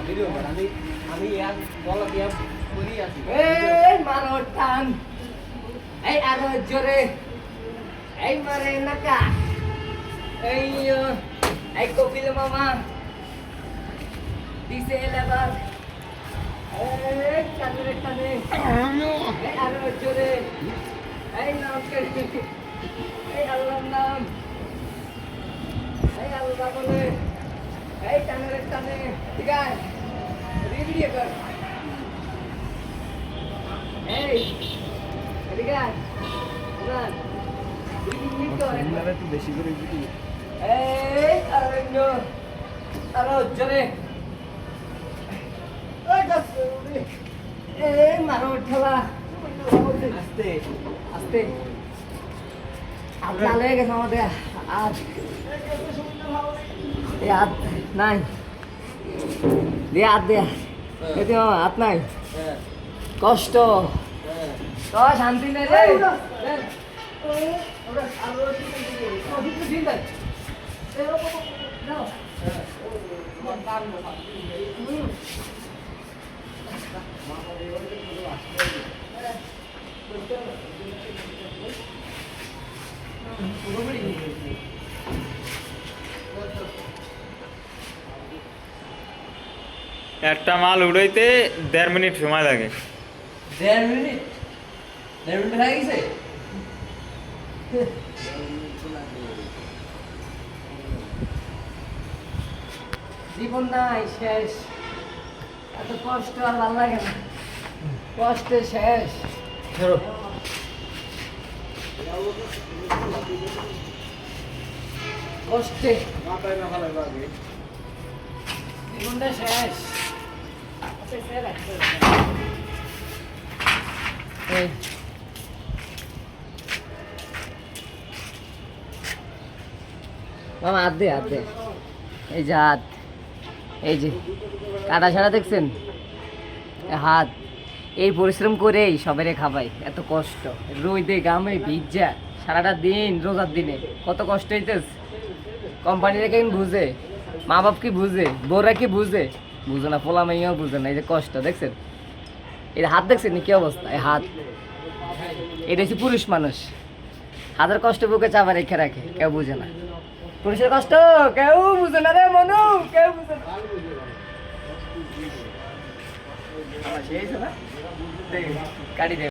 Video কর আমি এক বল দিয়ে করি আছি এই মারো টান এই আরো জোরে এই মারে নাকা এই কপিল মামা দিছে লেবার এই টানে টানে এই আরো জোরে এই নাম কে এই আল্লাহর নাম এই আল্লাহ বলে এই টানে টানে ঠিক আছে ভিডিও কর এই ঠিক আছে রান একটু বেশি করে ভিডিও এই আরো জোরে এই মারো ঠেলা আস্তে আস্তে আপনার লেগে গেছে আমাদের আর এই হাত নাই দিয়ে হাত দেয়া এতে হাত নাই কষ্ট তো শান্তি নেই রে একটা মাল উড়াইতে 1.5 মিনিট সময় লাগে। 1.5 মিনিট 1.5 মিনিট হয়ে গেছে জীবন নাই শেষ এত কষ্ট আর ভালো লাগে না কষ্টে শেষ কষ্টে জীবনটা শেষ এই মামা হাত দে এই যে হাত এই যে কাটা ছাড়া দেখছেন হাত এই পরিশ্রম করেই সবাই খাবাই এত কষ্ট রোদে গামে ভিজা সারাটা দিন রোজার দিনে কত কষ্ট হইতেছে কোম্পানিরা কেন বুঝে মা বাপ কি বুঝে বউরা কি বুঝে না পোলা মেয়েও বুঝে না এই যে কষ্ট দেখছেন এই হাত দেখছেন কি অবস্থা এই হাত এটা হচ্ছে পুরুষ মানুষ হাতের কষ্ট বুকে চাপা রেখে রাখে কেউ বুঝে না পুরুষের কষ্ট কেউ বুঝে না রে মনু কেউ বুঝে না কাটি দে